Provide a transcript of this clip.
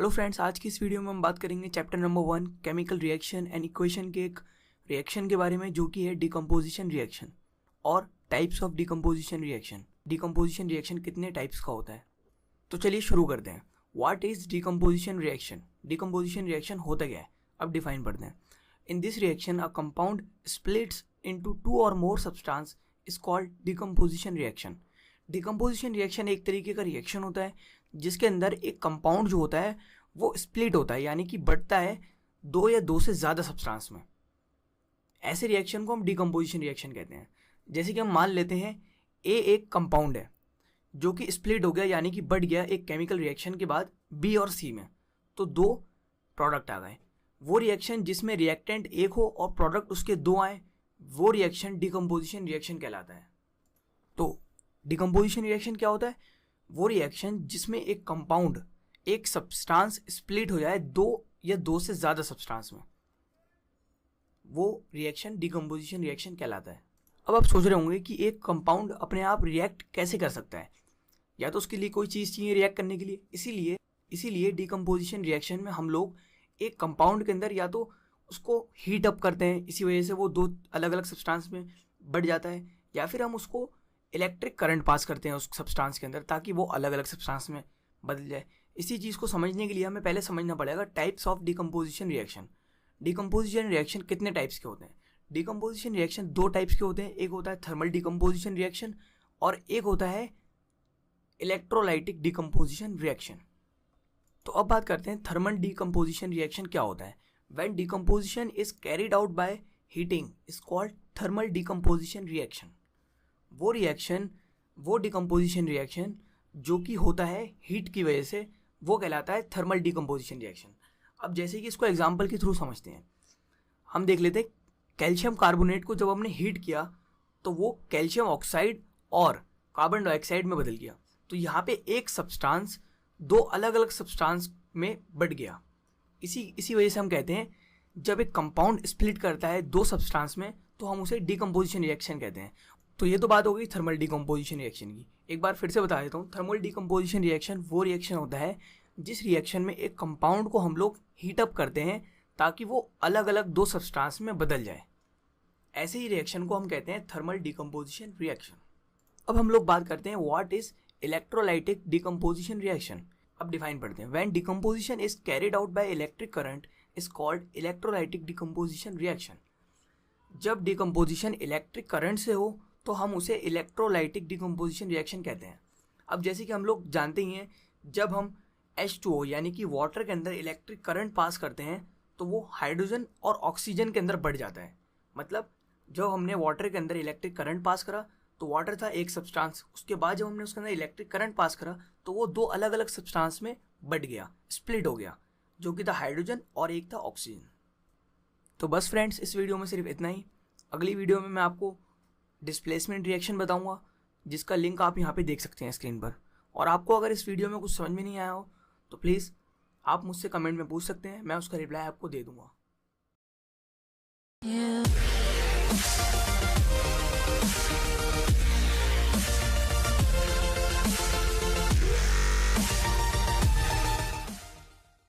Hello friends, आज की इस वीडियो में हम बात करेंगे chapter number 1 chemical reaction and equation के एक रिएक्शन के बारे में, जो कि है डिकम्पोजिशन रिएक्शन और types of decomposition reaction. Decomposition reaction कितने टाइप्स का होता है, तो चलिए शुरू करते हैं। What is decomposition reaction? Decomposition reaction होता क्या है, अब डिफाइन पढ़ते हैं। In this reaction a compound splits into 2 और more substance is called decomposition reaction. Decomposition reaction एक तरीके का रिएक्शन होता है जिसके अंदर एक कंपाउंड जो होता है वो स्प्लिट होता है, यानी कि बढ़ता है 2 या 2 से ज़्यादा सब्सटेंस में। ऐसे रिएक्शन को हम डिकम्पोजिशन रिएक्शन कहते हैं। जैसे कि हम मान लेते हैं ए एक कंपाउंड है जो कि स्प्लिट हो गया, यानी कि बढ़ गया एक केमिकल रिएक्शन के बाद बी और सी में, तो 2 प्रोडक्ट आ गए। वो रिएक्शन जिसमें रिएक्टेंट एक हो और प्रोडक्ट उसके 2 आए, वो रिएक्शन डिकम्पोजिशन रिएक्शन कहलाता है। तो डिकम्पोजिशन रिएक्शन क्या होता है? वो रिएक्शन जिसमें एक कंपाउंड, एक सब्सटेंस स्प्लिट हो जाए 2 या 2 से ज़्यादा सब्सटेंस में, वो रिएक्शन डिकम्पोजिशन रिएक्शन कहलाता है। अब आप सोच रहे होंगे कि एक कंपाउंड अपने आप रिएक्ट कैसे कर सकता है, या तो उसके लिए कोई चीज़ चाहिए रिएक्ट करने के लिए। इसीलिए डिकम्पोजिशन रिएक्शन में हम लोग एक कंपाउंड के अंदर या तो उसको हीट अप करते हैं, इसी वजह से वो 2 अलग अलग सब्सटेंस में बढ़ जाता है, या फिर हम उसको इलेक्ट्रिक करंट पास करते हैं उस सब्सटेंस के अंदर ताकि वो अलग अलग सब्सटेंस में बदल जाए। इसी चीज़ को समझने के लिए हमें पहले समझना पड़ेगा types of decomposition reaction. Decomposition reaction कितने टाइप्स के होते हैं? डिकम्पोजिशन रिएक्शन 2 टाइप्स के होते हैं। एक होता है थर्मल डिकम्पोजिशन रिएक्शन और एक होता है इलेक्ट्रोलाइटिक डिकम्पोजिशन रिएक्शन। तो अब बात करते हैं थर्मल डिकम्पोजिशन रिएक्शन क्या होता है। When decomposition is carried out by heating is called thermal decomposition reaction. वो डिकम्पोजिशन रिएक्शन जो कि होता है हीट की वजह से, वो कहलाता है थर्मल डिकम्पोजिशन रिएक्शन। अब जैसे कि इसको एग्जांपल के थ्रू समझते हैं, हम देख लेते हैं कैल्शियम कार्बोनेट को जब हमने हीट किया तो वो कैल्शियम ऑक्साइड और कार्बन डाइऑक्साइड में बदल गया। तो यहाँ पे एक सब्सटेंस 2 अलग अलग सब्सटेंस में बढ़ गया। इसी वजह से हम कहते हैं जब एक कंपाउंड स्प्लिट करता है 2 सब्सटेंस में तो हम उसे डिकम्पोजिशन रिएक्शन कहते हैं। तो ये तो बात हो गई थर्मल डिकम्पोजिशन रिएक्शन की। एक बार फिर से बता देता हूँ, थर्मल डिकम्पोजिशन रिएक्शन वो रिएक्शन होता है जिस रिएक्शन में एक कंपाउंड को हम लोग हीट अप करते हैं ताकि वो अलग अलग 2 सब्सटेंस में बदल जाए। ऐसे ही रिएक्शन को हम कहते हैं थर्मल डिकम्पोजिशन रिएक्शन। अब हम लोग बात करते हैं what is electrolytic decomposition reaction. अब डिफाइन पढ़ते हैं। When decomposition is carried out by electric current is called electrolytic decomposition reaction. जब डिकम्पोजिशन इलेक्ट्रिक करंट से हो तो हम उसे इलेक्ट्रोलाइटिक डिकम्पोजिशन रिएक्शन कहते हैं। अब जैसे कि हम लोग जानते ही हैं, जब हम H2O यानी कि वाटर के अंदर इलेक्ट्रिक करंट पास करते हैं तो वो हाइड्रोजन और ऑक्सीजन के अंदर बढ़ जाता है। मतलब जब हमने वाटर के अंदर इलेक्ट्रिक करंट पास करा तो वाटर था एक सब्सटेंस, उसके बाद जब हमने उसके अंदर इलेक्ट्रिक करंट पास करा तो वो 2 अलग अलग सब्सटेंस में बढ़ गया, स्प्लिट हो गया, जो कि था हाइड्रोजन और एक था ऑक्सीजन। तो बस फ्रेंड्स, इस वीडियो में सिर्फ इतना ही। अगली वीडियो में मैं आपको डिस्प्लेसमेंट रिएक्शन बताऊंगा, जिसका लिंक आप यहाँ पे देख सकते हैं स्क्रीन पर। और आपको अगर इस वीडियो में कुछ समझ में नहीं आया हो तो प्लीज़ आप मुझसे कमेंट में पूछ सकते हैं, मैं उसका रिप्लाई आपको दे दूँगा।